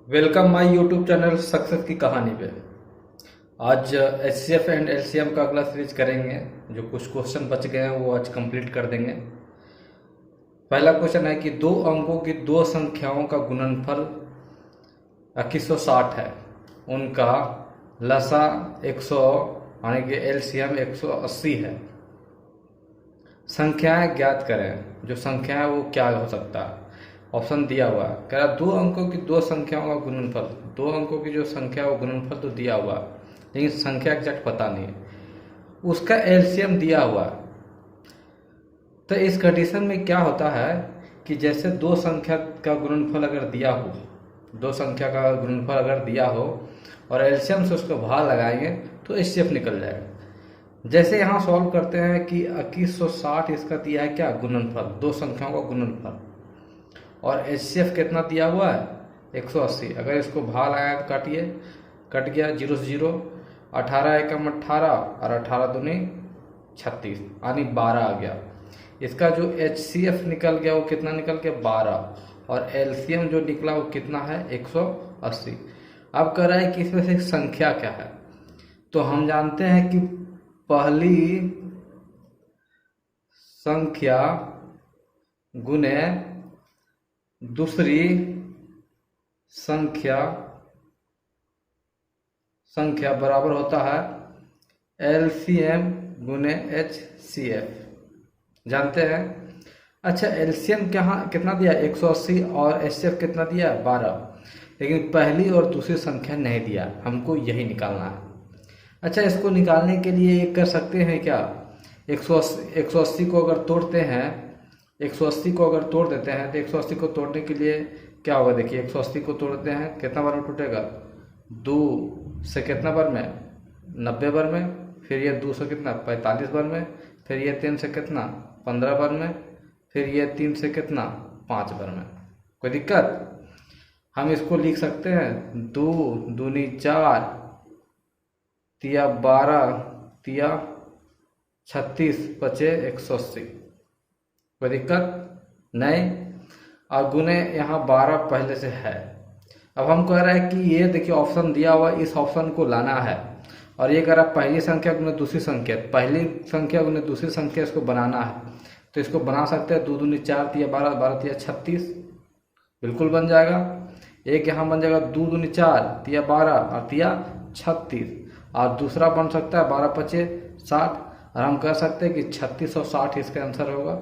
Welcome my YouTube channel success की कहानी पे। आज एचसीएफ एंड एलसीएम का अगला सीरीज करेंगे। जो कुछ क्वेश्चन बच गए हैं वो आज कंप्लीट कर देंगे। पहला क्वेश्चन है कि दो अंकों की दो संख्याओं का गुणनफल 2160 है, उनका लसा 100 यानी कि एलसीएम 180 है। संख्याएं ज्ञात करें। जो संख्या है वो क्या हो सकता है? ऑप्शन दिया हुआ है, कह रहा दो अंकों की दो संख्याओं का गुणनफल। दो अंकों की जो संख्या है वो गुणनफल तो दिया हुआ है, लेकिन संख्या एग्जैक्ट पता नहीं है। उसका एलसीएम दिया हुआ है। तो इस कंडीशन में क्या होता है कि जैसे दो संख्या का गुणनफल अगर दिया हो, दो संख्या का गुणनफल अगर दिया हो और एलसीएम से उसको भाग लगाएंगे तो एचसीएफ निकल जाएगा। जैसे यहाँ सॉल्व करते हैं कि 2160 इसका दिया है क्या, गुणनफल, दो संख्याओं का गुणनफल, और एचसीएफ कितना दिया हुआ है 180। अगर इसको भाग लगाया तो काटिए, कट गया 0 से 0, 18 एकम 18 और 18 दूनी 36 यानी 12 आ गया। इसका जो एचसीएफ निकल गया वो कितना निकल गया 12, और एलसीएम जो निकला वो कितना है 180। अब कह रहा है कि इसमें से संख्या क्या है। तो हम जानते हैं कि पहली संख्या गुने दूसरी संख्या बराबर होता है एलसीएम गुने एचसीएफ। जानते हैं। अच्छा, एलसीएम कितना दिया 180 और एचसीएफ कितना दिया 12, लेकिन पहली और दूसरी संख्या नहीं दिया, हमको यही निकालना है। अच्छा, इसको निकालने के लिए ये कर सकते हैं क्या, 180 को अगर तोड़ते हैं, 180 को अगर तोड़ देते हैं तो 180 को तोड़ने के लिए क्या होगा, देखिए 180 को तोड़ते हैं कितना बार में टूटेगा, 2 से कितना बार में 90 बार में, फिर ये 2 से कितना 45 बार में, फिर ये 3 से कितना 15 बार में, फिर ये 3 से कितना 5 बार में। कोई दिक्कत? हम इसको लिख सकते हैं 2 दूनी 4 तिया 12 तिया 36 बचे 180। कोई दिक्कत नहीं। और गुने यहाँ 12 पहले से है। अब हम कह रहे हैं कि ये देखिए ऑप्शन दिया हुआ, इस ऑप्शन को लाना है, और ये कह रहा है पहली संख्या गुने दूसरी संख्या, पहली संख्या गुने दूसरी संख्या, इसको बनाना है। तो इसको बना सकते हैं 2 दूनी 4 तिया 12 12 तिया 36, बिल्कुल बन जाएगा। एक यहाँ बन जाएगा 2 दूनी 4 तिया 12 और तिया 36, और दूसरा बन सकता है 12 पचे 60, और हम कह सकते हैं कि 36 और 60 इसका आंसर होगा।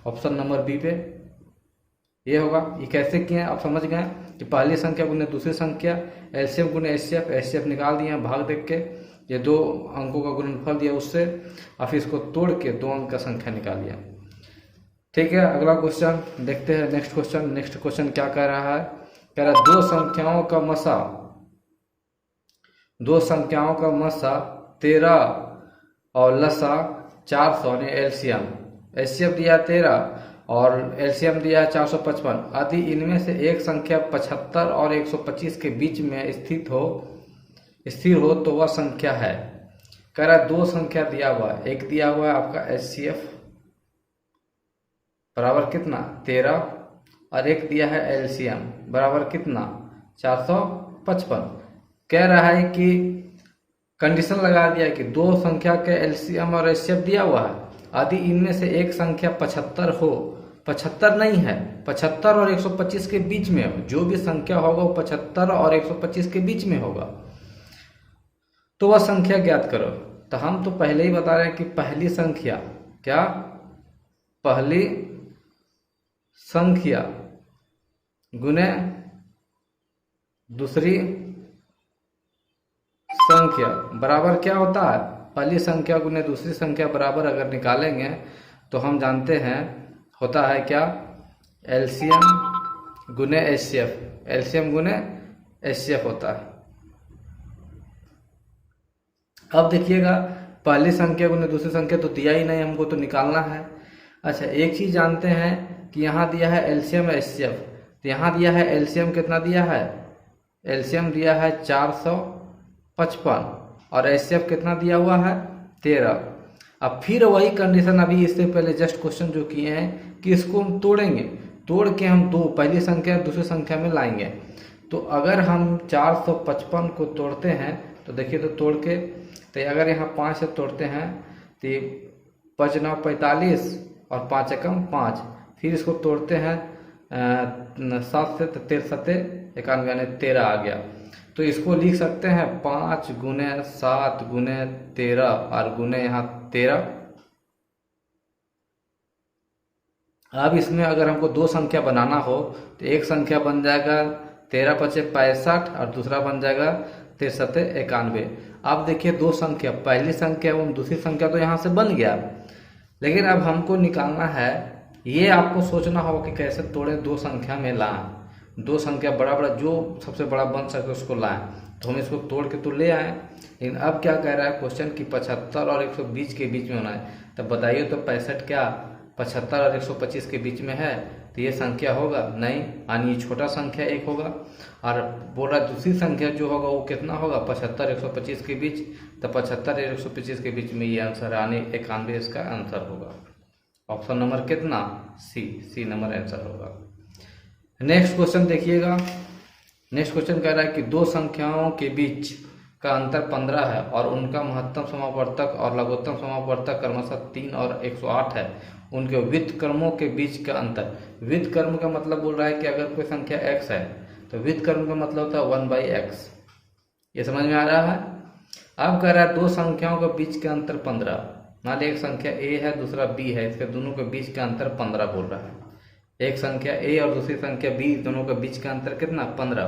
ऑप्शन नंबर बी पे ये होगा। ये कैसे किए हैं आप समझ गए कि पहली संख्या गुने दूसरी संख्या, एलसीएम गुने एचसीएफ, एचसीएफ निकाल दिए हैं भाग देख के, ये दो अंकों का गुणनफल दिया उससे, और फिर इसको तोड़ के दो अंक का संख्या निकाल लिया। ठीक है, अगला क्वेश्चन देखते हैं। नेक्स्ट क्वेश्चन क्या कह रहा है, कह रहा है दो संख्याओं का मसा 13 और लसा 400 ने एलसीएम, एचसीएफ दिया 13 और एलसीएम दिया है 455, आदि इनमें से एक संख्या 75 और 125 के बीच में स्थिर हो तो वह संख्या है। कह रहा है दो संख्या दिया हुआ है, एक दिया हुआ है आपका एचसीएफ बराबर कितना 13, और एक दिया है एलसीएम बराबर कितना 455। कह रहा है कि कंडीशन लगा दिया कि दो संख्या के एलसीएम और एचसीएफ दिया हुआ है, आदि इनमें से एक संख्या 75 हो, 75 नहीं है, 75 और 125 के बीच में हो, जो भी संख्या होगा वो 75 और 125 के बीच में होगा, तो वह संख्या ज्ञात करो। तो हम तो पहले ही बता रहे हैं कि पहली संख्या क्या, पहली संख्या गुने दूसरी संख्या बराबर क्या होता है, पहली संख्या गुने दूसरी संख्या बराबर अगर निकालेंगे तो हम जानते हैं होता है क्या, एलसीएम गुने एचसीएफ, एलसीएम गुने एचसीएफ होता है। अब देखिएगा पहली संख्या गुने दूसरी संख्या तो दिया ही नहीं, हमको तो निकालना है। अच्छा, एक चीज जानते हैं कि यहाँ दिया है एलसीएम एचसीएफ, तो यहाँ दिया है एलसीएम कितना दिया है, एलसीएम दिया है 455 और एचसीएफ कितना दिया हुआ है 13। अब फिर वही कंडीशन अभी इससे पहले जस्ट क्वेश्चन जो किए हैं कि इसको हम तोड़ेंगे, तोड़ के हम दो पहली संख्या दूसरी संख्या में लाएंगे। तो अगर हम 455 को तोड़ते हैं तो देखिए, तो तोड़ के, तो अगर यहाँ 5 से तोड़ते हैं तो ये 5 9 45 और 5 एकम 5, फिर इसको तोड़ते हैं 7 से, तो 13 सत्ते 91 यानी 13 आ गया। तो इसको लिख सकते हैं 5 गुने 7 गुने 13 और गुने यहाँ 13। अब इसमें अगर हमको दो संख्या बनाना हो तो एक संख्या बन जाएगा 13 पचे 65 और दूसरा बन जाएगा 13 91। अब देखिए दो संख्या, पहली संख्या एवं दूसरी संख्या तो यहाँ से बन गया, लेकिन अब हमको निकालना है, ये आपको सोचना होगा कि कैसे तोड़े दो संख्या में लाएं, दो संख्या बड़ा बड़ा जो सबसे बड़ा बन सके उसको लाएं। तो हम इसको तोड़ के तो ले आए, लेकिन अब क्या कह रहा है क्वेश्चन कि 75 और 120 के बीच में होना है। तब बताइए तो 65 क्या 75 और 125 के बीच में है, तो ये संख्या होगा नहीं, यानी ये छोटा संख्या एक होगा। और बोला दूसरी संख्या जो होगा वो कितना होगा 75 125 के बीच, तो 75 और 125 के बीच में ये आंसर यानी 91 इसका आंसर होगा। ऑप्शन नंबर कितना सी नंबर आंसर होगा। नेक्स्ट क्वेश्चन देखिएगा। नेक्स्ट क्वेश्चन कह रहा है कि दो संख्याओं के बीच का अंतर 15 है और उनका महत्तम समापवर्तक और लघुत्तम समापवर्तक क्रमशः 3 और 108 है। उनके व्युत्क्रमों के बीच का अंतर, व्युत्क्रम का मतलब बोल रहा है कि अगर कोई संख्या x है तो व्युत्क्रम का मतलब होता है 1/x। ये समझ में आ रहा है। अब कह रहा है दो संख्याओं के बीच का अंतर 15, मान ली एक संख्या a है दूसरा b है, इसके दोनों के बीच का अंतर 15 बोल रहा है। एक संख्या a और दूसरी संख्या b, दोनों के बीच का अंतर कितना 15।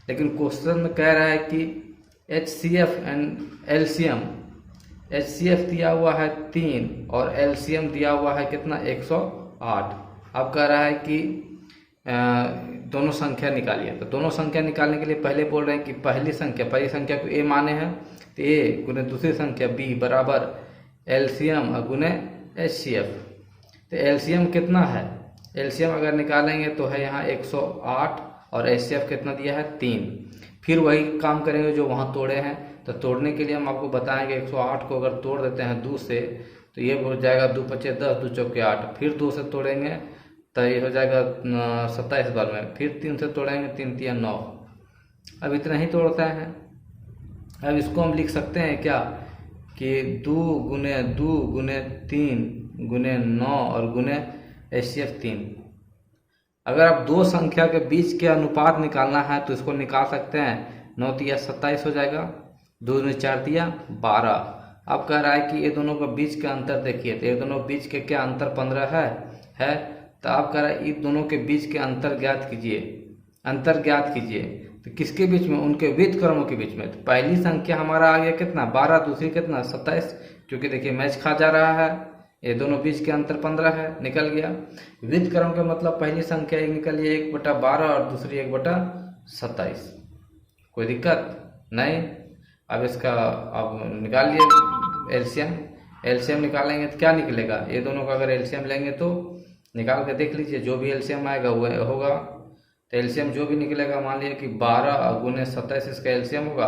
लेकिन क्वेश्चन में कह रहा है कि HCF एंड LCM, HCF दिया हुआ है 3 और LCM दिया हुआ है कितना 108। अब कह रहा है कि दोनों संख्या निकालिए। तो दोनों संख्या निकालने के लिए पहले बोल रहे हैं कि पहली संख्या को a माने हैं, तो a गुने दूसरी संख्या b बराबर LCM गुने HCF। तो LCM कितना है, LCM अगर निकालेंगे तो है यहाँ 108 और HCF कितना दिया है 3। फिर वही काम करेंगे जो वहाँ तोड़े हैं। तो तोड़ने के लिए हम आपको बताएंगे 108 को अगर तोड़ देते हैं 2 से तो ये हो जाएगा 2 पचे 10 2 चौके 8, फिर 2 से तोड़ेंगे तो ये हो जाएगा 27 बार में, फिर 3 से तोड़ेंगे 3 3 9। अब इतना ही तोड़ता है। अब इसको हम लिख सकते हैं क्या कि 2 गुने 3 गुने 9 और गुने HCF 3। अगर आप दो संख्या के बीच के अनुपात निकालना है तो इसको निकाल सकते हैं। 9 तिया 27 हो जाएगा, 2 में 4 तिया 12। अब कह रहा है कि ये दोनों के बीच का अंतर देखिए, तो ये दोनों बीच के क्या अंतर 15 है। तो आप कह रहा है इन दोनों के बीच के अंतर ज्ञात कीजिए। तो किसके बीच में, उनके व्युत्क्रमों के बीच में। तो पहली संख्या हमारा आ गया कितना 12, दूसरी कितना 27, क्योंकि देखिए मैच खा जा रहा है, ये दोनों बीच के अंतर 15 है, निकल गया। व्युत्क्रम का मतलब पहली संख्या एक निकलिए 1/12 और दूसरी 1/27। कोई दिक्कत नहीं। अब इसका अब निकाल लिए एलसीएम निकालेंगे तो क्या निकलेगा, ये दोनों का अगर एलसीएम लेंगे तो निकाल के देख लीजिए, जो भी एलसीएम आएगा वो होगा। तो एलसीएम जो भी निकलेगा, मान लिया कि 12 गुने 27 इसका एलसीएम होगा,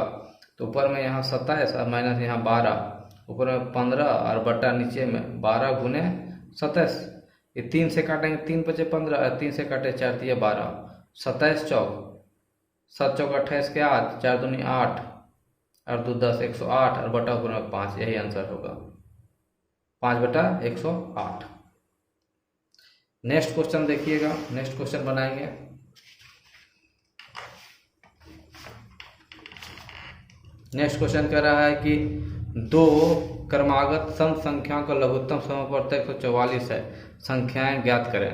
तो ऊपर में यहाँ 27 और माइनस यहाँ 12, ऊपर में 15 और बट्टा नीचे में 12 गुने 27। ये 3 से काटेंगे 3 पचे 15 और 3 से काटे 4 तिया 12, 27 चौक 7 चौक 28 के 8, 4 दूनी 8 और 2 10, 108 और बटा ऊपर में 5, यही आंसर होगा 5/108। नेक्स्ट क्वेश्चन देखिएगा। नेक्स्ट क्वेश्चन बनाएंगे। नेक्स्ट क्वेश्चन कह रहा है कि दो क्रमागत सम संख्याओं का लघुत्तम समापवर्तक 144 है, संख्याएं ज्ञात करें।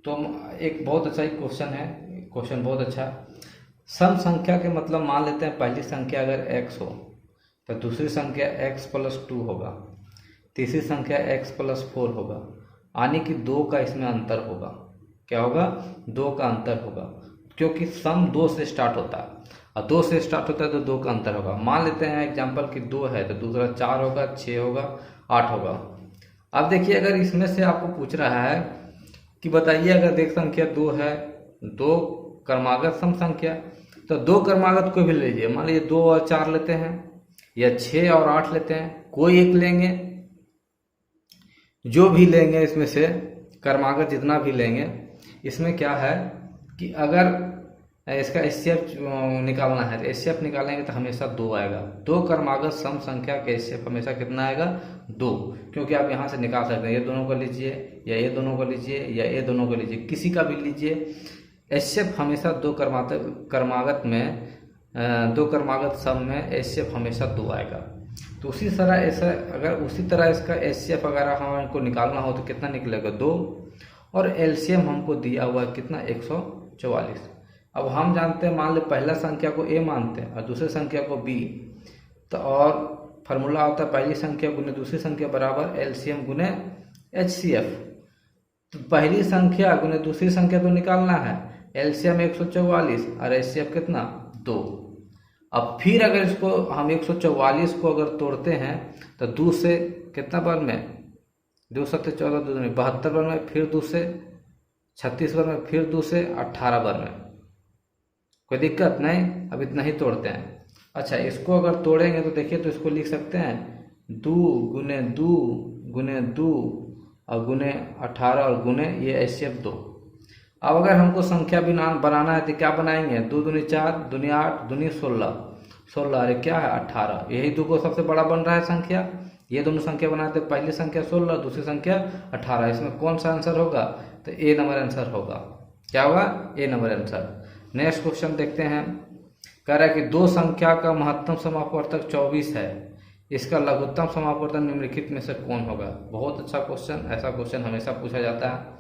तो एक बहुत अच्छा ही क्वेश्चन है, क्वेश्चन बहुत अच्छा। सम संख्या के मतलब मान लेते हैं पहली संख्या अगर x हो तो दूसरी संख्या x+2 होगा, तीसरी संख्या x+4 होगा, यानी कि 2 का इसमें अंतर होगा। क्या होगा, 2 का अंतर होगा, क्योंकि सम 2 से स्टार्ट होता है और 2 से स्टार्ट होता है तो 2 का अंतर होगा। मान लेते हैं एग्जाम्पल कि 2 है तो दूसरा 4 होगा, 6 होगा, 8 होगा। अब देखिए अगर इसमें से आपको पूछ रहा है कि बताइए अगर देख संख्या 2 है, 2 क्रमागत सम संख्या, तो 2 क्रमागत कोई भी लीजिए, मान लीजिए 2 और 4 लेते हैं या 6 और 8 लेते हैं, कोई एक लेंगे, जो भी लेंगे इसमें से क्रमागत जितना भी लेंगे। इसमें क्या है कि अगर इसका एचसीएफ निकालना है, तो एचसीएफ निकालेंगे तो हमेशा 2 आएगा। 2 क्रमागत सम संख्या का एचसीएफ हमेशा कितना आएगा? 2। क्योंकि आप यहाँ से निकाल सकते हैं, ये दोनों को लीजिए या ये दोनों को लीजिए या ये दोनों को लीजिए, किसी का भी लीजिए, एचसीएफ हमेशा 2 क्रमागत में 2 क्रमागत सम में एचसीएफ हमेशा 2 आएगा। तो उसी तरह ऐसा, अगर उसी तरह इसका एचसीएफ अगर हमको निकालना हो तो कितना निकलेगा? 2। और एलसीएम हमको दिया हुआ है कितना? 144। अब हम जानते हैं, मान लो पहला संख्या को ए मानते हैं और दूसरी संख्या को बी, तो और फार्मूला होता है पहली संख्या गुने दूसरी संख्या बराबर एलसीएम गुने एचसीएफ। तो पहली संख्या गुने दूसरी संख्या तो निकालना है, एलसीएम 144 और एचसीएफ कितना? 2। अब फिर अगर इसको हम 144 को अगर तोड़ते हैं तो 2 से कितना बार में? 2 7 14 2 में 72 बार में, फिर 2 से 36 बार में, फिर 2 से 18 बार में। कोई दिक्कत नहीं, अब इतना ही तोड़ते हैं। अच्छा, इसको अगर तोड़ेंगे तो देखिए, तो इसको लिख सकते हैं 2 गुने 2 गुने 2 और गुने 18 और गुने ये एचसीएफ 2। अब अगर हमको संख्या भी बनाना है तो क्या बनाएंगे? 2 दूनी 4 दूनी 8 दूनी 16 16, अरे क्या है? 18। यही 2 को सबसे बड़ा बन रहा है संख्या। ये दोनों संख्या बनाते, पहली संख्या 16 दूसरी संख्या 18। इसमें कौन सा आंसर होगा? तो ए नंबर आंसर होगा। क्या होगा? ए नंबर आंसर। नेक्स्ट क्वेश्चन देखते हैं। कह रहा है कि 2 संख्या का महत्तम समापवर्तक 24 है, इसका लघुत्तम समापवर्तक निम्नलिखित में से कौन होगा? बहुत अच्छा क्वेश्चन, ऐसा क्वेश्चन हमेशा पूछा जाता है।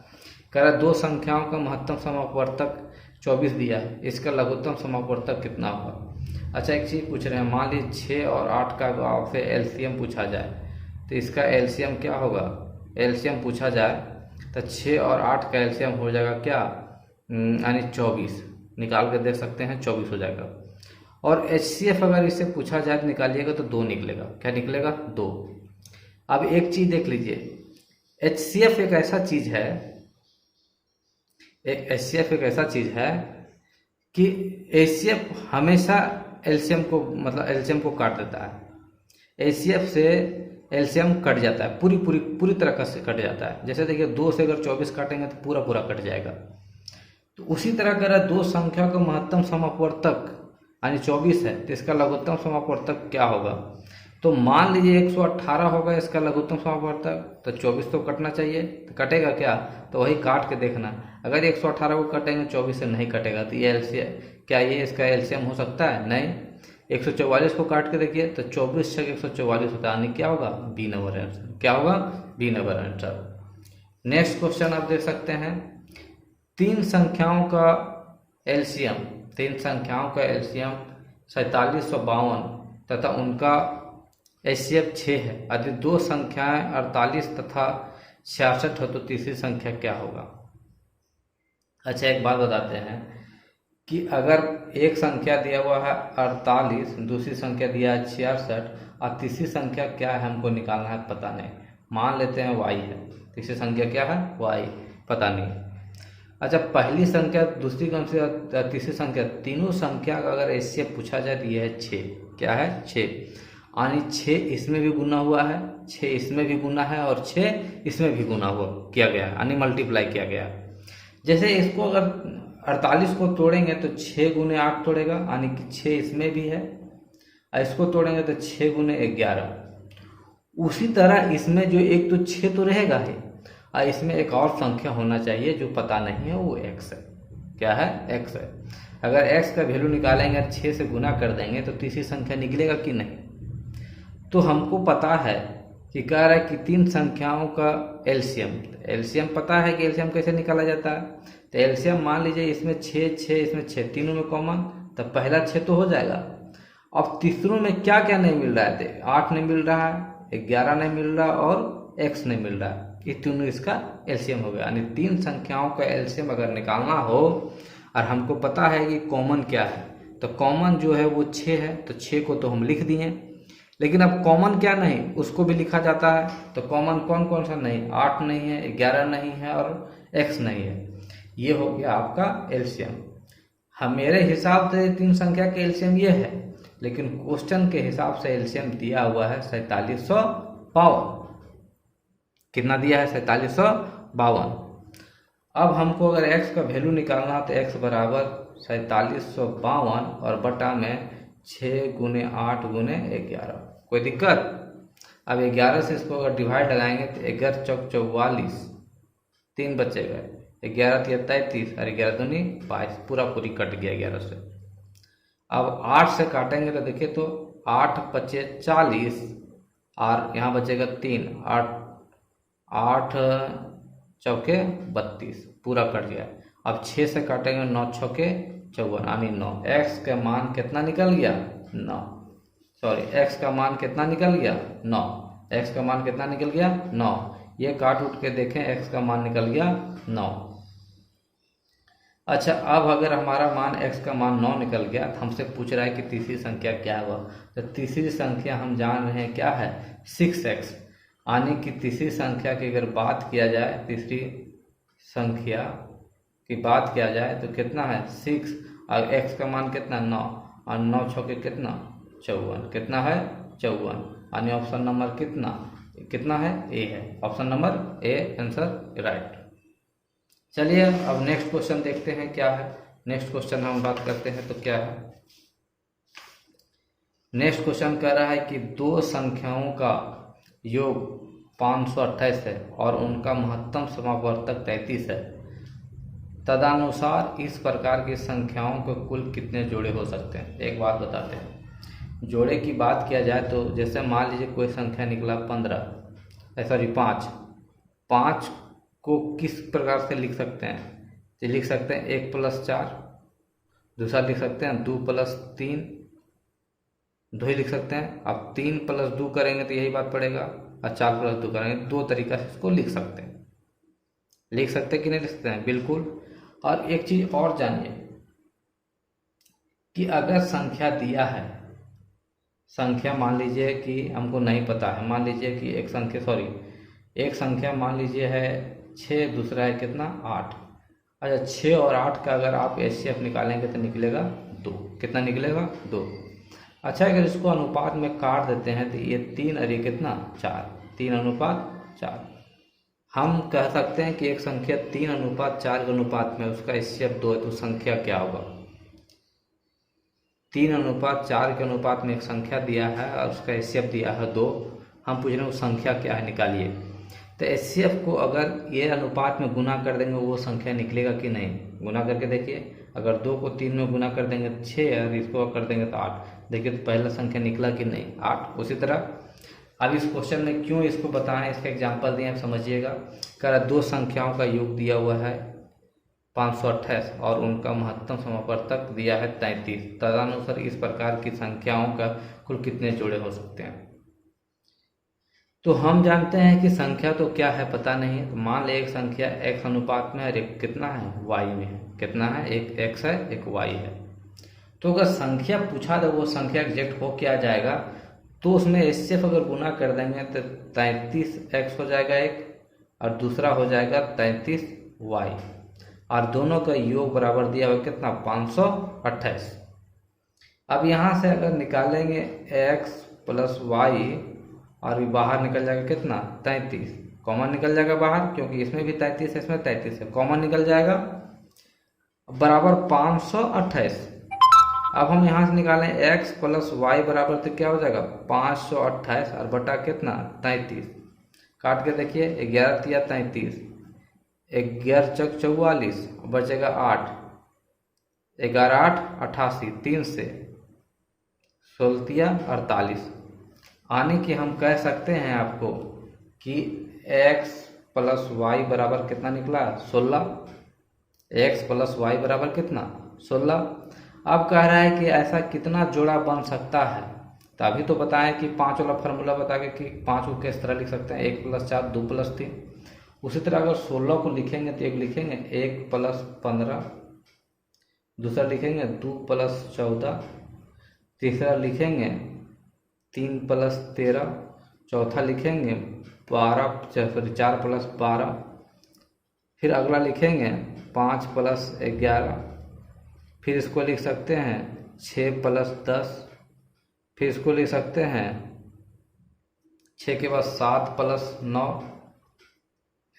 कह रहा है 2 संख्याओं का महत्तम समापवर्तक 24 दिया है, इसका लघुत्तम समापवर्तक कितना होगा? अच्छा, एक चीज़ पूछ रहे हैं, मान लीजिए 6 और 8 का आपसे एलसीएम पूछा जाए तो इसका एलसीएम क्या होगा? एलसीएम पूछा जाए तो 6 और 8 का एलसीएम हो जाएगा क्या? यानी 24। निकाल के देख सकते हैं, 24 हो जाएगा। और एचसीएफ अगर इससे पूछा जाए तो निकालिएगा तो 2 निकलेगा। क्या निकलेगा? 2। अब एक चीज देख लीजिए, एचसीएफ एक ऐसा चीज है, एचसीएफ एक ऐसा चीज है कि एचसीएफ हमेशा एलसीएम को, मतलब एलसीएम को काट देता है। एचसीएफ से एलसीएम कट जाता है, पूरी तरह से कट जाता है। जैसे देखिए 2 से अगर 24 काटेंगे तो पूरा कट जाएगा। तो उसी तरह अगर 2 संख्या का महत्तम समापवर्तक यानी 24 है तो इसका लघुत्तम समापवर्तक क्या होगा? तो मान लीजिए 118 होगा इसका लघुत्तम समापवर्तक, तो 24 तो कटना चाहिए, तो कटेगा क्या? तो वही काट के देखना, अगर 118 को कटेंगे 24 से नहीं कटेगा तो ये एलसीएम, क्या ये इसका एलसीएम हो सकता है? नहीं। 144 को काट के देखिए तो 24 से 144 होता है, यानी क्या होगा? B number answer. क्या होगा? B number answer. Next question आप देख सकते हैं, 3 संख्याओं का एलसीएम 4752 तथा उनका एचसीएफ 6 है। यदि 2 संख्याएं 48 तथा 66 हो तो तीसरी संख्या क्या होगा? अच्छा, एक बात बताते हैं कि अगर एक संख्या दिया हुआ है 48, दूसरी संख्या दिया है 66 और तीसरी संख्या क्या है हमको निकालना है, पता नहीं। मान लेते हैं y है, तीसरी संख्या क्या है? y, पता नहीं। अच्छा, पहली संख्या, दूसरी संख्या, तीसरी संख्या, तीनों संख्या का अगर एचसीएफ पूछा जाए तो यह है 6। क्या है? 6। यानी 6 इसमें भी गुना हुआ है, 6 इसमें भी गुना है और 6 इसमें भी गुना हुआ किया गया, यानी मल्टीप्लाई किया गया। जैसे इसको अगर 48 को तोड़ेंगे तो 6 गुने 8 तोड़ेगा, यानी कि 6 इसमें भी है, और इसको तोड़ेंगे तो 6 गुने 11। उसी तरह इसमें जो एक तो 6 तो रहेगा ही, और इसमें एक और संख्या होना चाहिए जो पता नहीं है, वो x है। क्या है? x है। अगर x का वैल्यू निकालेंगे, 6 से गुना कर देंगे तो तीसरी संख्या निकलेगा कि नहीं? तो हमको पता है कि कह रहा है कि 3 संख्याओं का एलसीएम पता है कि एलसीएम कैसे निकाला जाता है। तो एलसीएम मान लीजिए इसमें 6 6 इसमें 6, तीनों में कॉमन, तो पहला 6 तो हो जाएगा। अब तीसरों में क्या क्या नहीं मिल रहा है? 8 नहीं मिल रहा है, 11 नहीं मिल रहा और x नहीं मिल रहा है। ये तीनों इसका एलसीएम हो गया। यानी 3 संख्याओं का एलसीएम अगर निकालना हो और हमको पता है कि कॉमन क्या है, तो कॉमन जो है वो 6 है, तो 6 को तो हम लिख दिए। लेकिन अब कॉमन क्या नहीं, उसको भी लिखा जाता है। तो कॉमन कौन कौन सा नहीं? 8 नहीं है, 11 नहीं है और x नहीं है। ये हो गया आपका एलसीएम। हम मेरे हिसाब से 3 संख्या के एलसीएम ये है, लेकिन क्वेश्चन के हिसाब से एलसीएम दिया हुआ है 4752। कितना दिया है? 4752। अब हमको अगर x का वैल्यू निकालना है तो x बराबर 4752 और बटा में 6 गुने 8 गुने 11। कोई दिक्कत? अब 11 से इसको अगर डिवाइड लगाएंगे तो 11 चौक 44, 3 बचेगा, 11 तिया 33 और 11 दूनी 22, पूरा पूरी कट गया 11 से। अब 8 से काटेंगे तो देखिए तो 8 बचे 40 और यहाँ बचेगा 3, 8 चौके 32, पूरा कट गया। अब 6 से काटेंगे 9 छौके 54 यानी 9। x का मान कितना निकल गया? 9। सॉरी, x का मान कितना निकल गया? 9। x का मान कितना निकल गया? 9। ये काट उठ के देखें, x का मान निकल गया 9। अच्छा, अब अगर हमारा मान x का मान 9 निकल गया तो हमसे पूछ रहा है कि तीसरी संख्या क्या हुआ। तो तीसरी संख्या हम जान रहे हैं क्या है? 6x। यानी कि तीसरी संख्या की अगर बात किया जाए, तीसरी संख्या की बात किया जाए तो कितना है? 6 और x का मान कितना? 9 और 9 छौके कितना? 54। कितना है? 54। यानी ऑप्शन नंबर कितना है? ए है। Option number A answer right. चलिए अब नेक्स्ट क्वेश्चन देखते हैं क्या है। नेक्स्ट क्वेश्चन हम बात करते हैं तो क्या है। नेक्स्ट क्वेश्चन कह रहा है कि दो संख्याओं का योग 528 है और उनका महत्तम समापवर्तक 33 है। तदनुसार इस प्रकार की संख्याओं के कुल कितने जोड़े हो सकते हैं? एक बात बताते हैं। जोड़े की बात किया जाए तो जैसे मान लीजिए कोई संख्या निकला 5 को किस प्रकार से लिख सकते हैं? तो लिख सकते हैं 1 + 4, दूसरा लिख सकते हैं 2 + 3, 2 ही लिख सकते हैं। अब 3 + 2 करेंगे तो यही बात पड़ेगा और 4 + 2 करेंगे, दो तरीका से इसको लिख सकते हैं। लिख सकते हैं कि नहीं लिख सकते हैं? बिल्कुल। और एक चीज और जानिए कि अगर संख्या दिया है, संख्या मान लीजिए कि हमको नहीं पता है, मान लीजिए कि एक संख्या मान लीजिए है 6, दूसरा है कितना? 8। अच्छा, 6 और 8 का अगर आप HCF निकालेंगे तो निकलेगा 2। कितना निकलेगा? 2। अच्छा, अगर इसको अनुपात में काट देते हैं तो ये 3 और ये कितना? 4। 3:4। हम कह सकते हैं कि एक संख्या 3:4 के अनुपात में उसका HCF 2 है तो संख्या क्या होगा? 3:4 के अनुपात में एक संख्या दिया है और उसका HCF दिया है 2। हम पूछ रहे हैं वो संख्या क्या है, निकालिए। तो HCF को अगर ये अनुपात में गुना कर देंगे वो संख्या निकलेगा कि नहीं? गुना करके देखिए। अगर 2 को 3 में गुना कर देंगे 6 और इसको कर देंगे तो 8। देखिए तो पहला संख्या निकला कि नहीं? 8। उसी तरह अब इस क्वेश्चन में क्यों इसको बताएं, इसका एग्जाम्पल दिए, आप समझिएगा। कह रहा दो संख्याओं का योग दिया हुआ है 528 और उनका महत्तम समापवर्तक दिया है 33। तदनुसार इस प्रकार की संख्याओं का कुल कितने जोड़े हो सकते हैं? तो हम जानते हैं कि संख्या तो क्या है पता नहीं। तो मान ले एक संख्या x अनुपात में और एक कितना है? y में है। कितना है? एक x है, एक y है। तो अगर संख्या पूछा तो वो संख्या एग्जैक्ट हो क्या जाएगा? तो उसमें HCF अगर गुना कर देंगे तो 33x हो जाएगा एक और दूसरा हो जाएगा 33y और दोनों का योग बराबर दिया हुआ कितना? 528। अब यहाँ से अगर निकालेंगे x + y और भी बाहर निकल जाएगा कितना? 33। कॉमन निकल जाएगा बाहर क्योंकि इसमें भी 33 है, इसमें 33 है, कॉमन निकल जाएगा बराबर 528। अब हम यहाँ से निकालें x + y बराबर तो क्या हो जाएगा? 528 और बटा कितना? 33। काट के देखिए 11 तिया 33, 11 चौक 44, बचेगा 8, 11 8 88, 3 से 16 तिया 48। यानी कि हम कह सकते हैं आपको कि x + y बराबर कितना निकला? 16। x + y बराबर कितना? 16। अब कह रहा है कि ऐसा कितना जोड़ा बन सकता है? तो अभी तो बताएं कि 5 वाला फार्मूला बता के कि 5 को किस तरह लिख सकते हैं? 1 + 4 2 + 3। उसी तरह अगर 16 को लिखेंगे तो एक लिखेंगे 1 + 15, दूसरा लिखेंगे 2 + 14, तीसरा लिखेंगे 3 + 13, चौथा लिखेंगे 4 + 12, फिर अगला लिखेंगे 5 + 11, फिर इसको लिख सकते हैं 6 + 10, फिर इसको लिख सकते हैं 6 के बाद 7 + 9,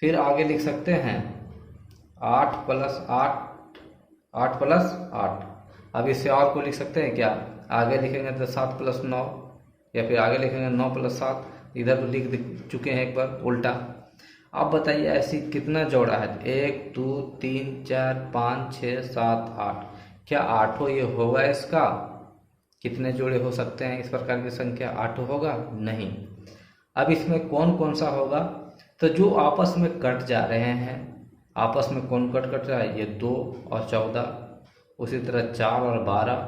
फिर आगे लिख सकते हैं 8 प्लस 8, 8 प्लस 8। अब इससे और को लिख सकते हैं क्या? आगे लिखेंगे तो 7 प्लस 9, या फिर आगे लिखेंगे 9 प्लस 7। इधर तो लिख चुके हैं एक बार उल्टा। अब बताइए ऐसी कितना जोड़ा है? 1 2 3 4 5 6 7 8। क्या आठों ये होगा इसका? कितने जोड़े हो सकते हैं इस प्रकार की संख्या? आठों होगा? नहीं। अब इसमें कौन कौन सा होगा? तो जो आपस में कट जा रहे हैं, आपस में कौन कट रहा है? ये 2 और 14, उसी तरह 4 और 12,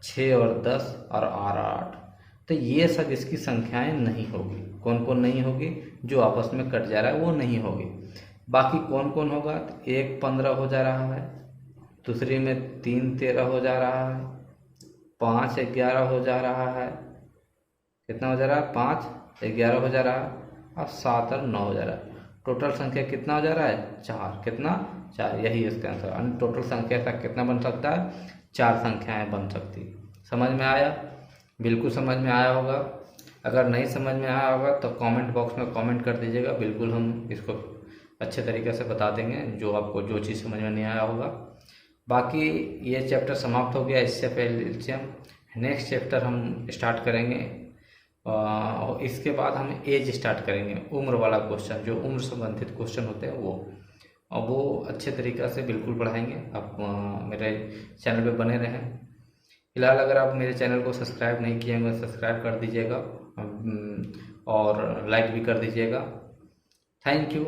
6 और 10 और 8। तो ये सब इसकी संख्याएं नहीं होगी। कौन कौन नहीं होगी? जो आपस में कट जा रहा है वो नहीं होगी। बाकी कौन कौन होगा? तो 1 15 हो जा रहा है, दूसरी में 3 13 हो जा रहा है, 5 11 हो जा रहा है। कितना हो जा रहा है? 5 11 हो जा रहा है, और 7 और 9 हो जा रहा है। टोटल संख्या कितना हो जा रहा है? 4। कितना? 4। यही इसका आंसर। टोटल संख्या का कितना बन सकता है? 4 संख्याएं बन सकती। समझ में आया? बिल्कुल समझ में आया होगा। अगर नहीं समझ में आया होगा तो कमेंट बॉक्स में कमेंट कर दीजिएगा, बिल्कुल हम इसको अच्छे तरीके से बता देंगे, जो आपको जो चीज़ समझ में नहीं आया होगा। बाकी ये चैप्टर समाप्त हो गया। इससे पहले हम नेक्स्ट चैप्टर हम स्टार्ट करेंगे, और इसके बाद हम एज स्टार्ट करेंगे, उम्र वाला क्वेश्चन, जो उम्र संबंधित क्वेश्चन होते हैं वो, और वो अच्छे तरीक़े से बिल्कुल पढ़ाएंगे। आप मेरे चैनल पे बने रहें। फिलहाल अगर आप मेरे चैनल को सब्सक्राइब नहीं किए हैं, सब्सक्राइब कर दीजिएगा, और लाइक भी कर दीजिएगा। Thank you.